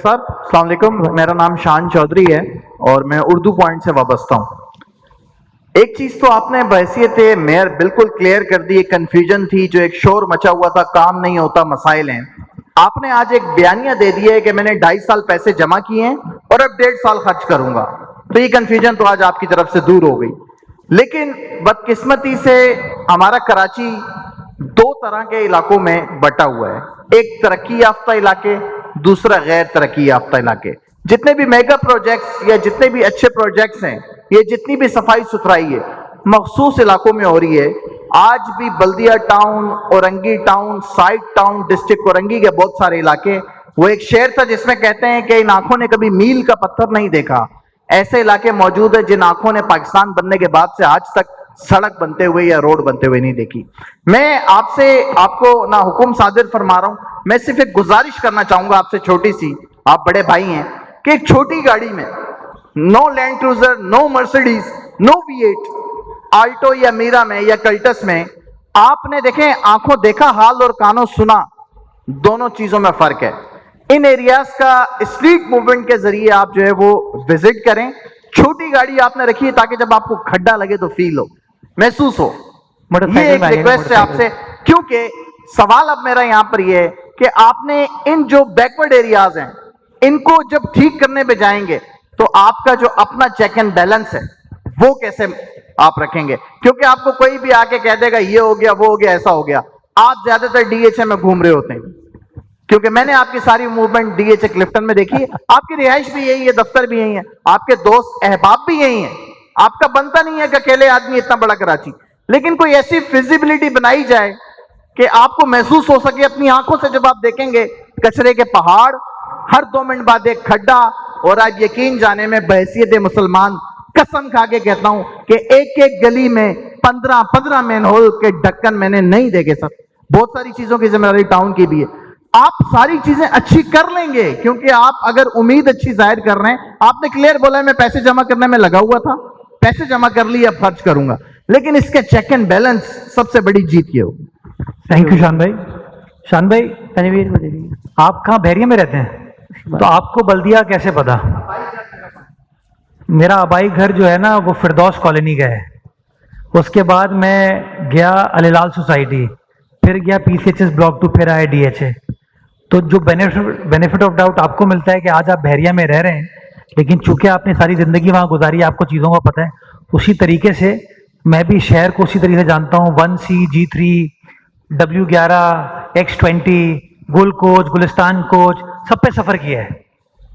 साहब, अस्सलाम वालेकुम। मेरा नाम शान चौधरी है और मैं उर्दू पॉइंट से वाबस्ता हूँ। एक चीज तो आपने बहैसियत मेयर बिल्कुल क्लियर कर दी, एक कंफ्यूजन थी, जो एक शोर मचा हुआ था, काम नहीं होता, मसाइल हैं। आपने आज एक बयानिया दे दिया है कि मैंने 2.5 साल पैसे जमा किए हैं और अब 1.5 साल खर्च करूंगा, तो ये कंफ्यूजन तो आज आपकी तरफ से दूर हो गई। लेकिन बदकिस्मती से हमारा कराची 2 तरह के इलाकों में बटा हुआ है, एक तरक्की याफ्ता इलाके, दूसरा गैर तरक्की याफ्ता इलाके। जितने भी मेगा प्रोजेक्ट्स या जितने भी अच्छे प्रोजेक्ट्स हैं, ये जितनी भी सफाई सुथराई है मखसूस इलाकों में हो रही है। आज भी Baldia town, Orangi town, site town, district Orangi के बहुत सारे इलाके, वो एक शेर था जिसमें कहते हैं कि इन आंखों ने कभी मील का पत्थर नहीं देखा। ऐसे इलाके मौजूद है जिन आंखों ने पाकिस्तान बनने के बाद से आज तक सड़क बनते हुए या रोड बनते हुए नहीं देखी। मैं आपसे आपको ना हुक्म सादिर फरमा रहा हूं, मैं सिर्फ एक गुजारिश करना चाहूंगा आपसे छोटी सी, आप बड़े भाई हैं, कि एक छोटी गाड़ी में, no Land Cruiser, no Mercedes, no V8, Alto या मीरा में या कल्टस में, आपने देखें आंखों देखा हाल और कानों सुना, दोनों चीजों में फर्क है। इन एरियाज का स्ट्रीट मूवमेंट के जरिए आप जो है वो विजिट करें। छोटी गाड़ी आपने रखी है ताकि जब आपको खड्डा लगे तो फील हो, महसूस हो। ये एक रिक्वेस्ट है आपसे, क्योंकि सवाल अब मेरा यहां पर यह है कि आपने इन जो बैकवर्ड एरियाज हैं इनको जब ठीक करने पे जाएंगे तो आपका जो अपना चेक एंड बैलेंस है वो कैसे आप रखेंगे? क्योंकि आपको कोई भी आके कह देगा ये हो गया, वो हो गया, ऐसा हो गया। आप ज्यादातर DHA में घूम रहे होते हैं, क्योंकि मैंने आपकी सारी मूवमेंट DHA क्लिफ्टन में देखी है। आपकी रिहाइश भी यही है, दफ्तर भी यही है, आपके दोस्त अहबाब भी यही है। आपका बनता नहीं है कि अकेले आदमी इतना बड़ा कराची, लेकिन कोई ऐसी फिजिबिलिटी बनाई जाए कि आपको महसूस हो सके अपनी आंखों से, जब आप देखेंगे कचरे के पहाड़, हर 2 मिनट बाद एक खड्डा। और आज यकीन जाने में बहैसियत मुसलमान कसम खा के कहता हूं कि एक एक गली में 15 मैनहोल के ढक्कन मैंने नहीं देखे सर। बहुत सारी चीजों की जिम्मेदारी टाउन की भी है। आप सारी चीजें अच्छी कर लेंगे, क्योंकि आप अगर उम्मीद अच्छी जाहिर कर रहे हैं, आपने क्लियर बोला है मैं पैसे जमा करने में लगा हुआ था, पैसे जमा कर लिए, अब खर्च करूंगा, लेकिन इसके चेक एंड बैलेंस सबसे बड़ी जीत ये होगी। थैंक यू शान भाई। शान भाई, आप कहाँ बहरिया में रहते हैं, तो आपको बल्दिया कैसे पता? मेरा आबाई घर जो है ना वो फिरदौस कॉलोनी का है। उसके बाद मैं गया अलीलाल सोसाइटी, फिर गया PCHS ब्लॉक 2, फिर आया DHA। तो जो बेनिफिट ऑफ डाउट आपको मिलता है कि आज आप बहरिया में रह रहे हैं, लेकिन चूंकि आपने सारी जिंदगी वहां गुजारी, आपको चीज़ों का पता है। उसी तरीके से मैं भी शहर को उसी तरीके से जानता हूँ। 1C, G3, W11, X20, गुल कोच, गुलिस्तान कोच, सब पे सफ़र किया है,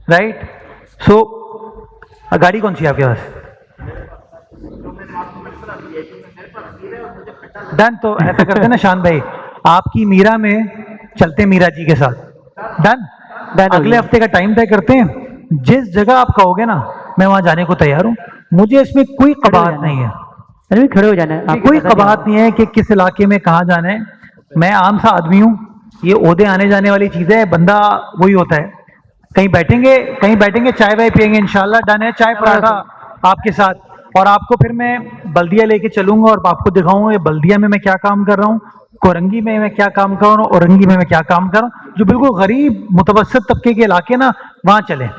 राइट? सो गाड़ी कौन सी है आपके पास? डन। तो ऐसा करते हैं ना शान भाई, आपकी मीरा में चलते मीरा जी के साथ। डन। अगले हफ्ते का टाइम तय करते हैं, जिस जगह आप कहोगे ना मैं वहां जाने को तैयार हूँ। मुझे इसमें कोई कबाहत नहीं है, अरे खड़े हो जाना है, कोई कबाहत नहीं है कि किस इलाके में कहाँ जाना है। मैं आम सा आदमी हूँ, ये ओहदे आने जाने वाली चीज़ है, बंदा वही होता है। कहीं बैठेंगे चाय वाय पियेंगे इंशाल्लाह। डन है, चाय पराठा आपके साथ, और आपको फिर मैं बल्दिया लेके चलूंगा और आपको दिखाऊंगा बल्दिया में मैं क्या काम कर रहा हूँ, कोरंगी में मैं क्या काम कर रहा हूँ, औरंगी में मैं क्या काम कर रहा हूँ। जो बिल्कुल गरीब मुतवस्सित तबके के इलाके ना, वहाँ चलें।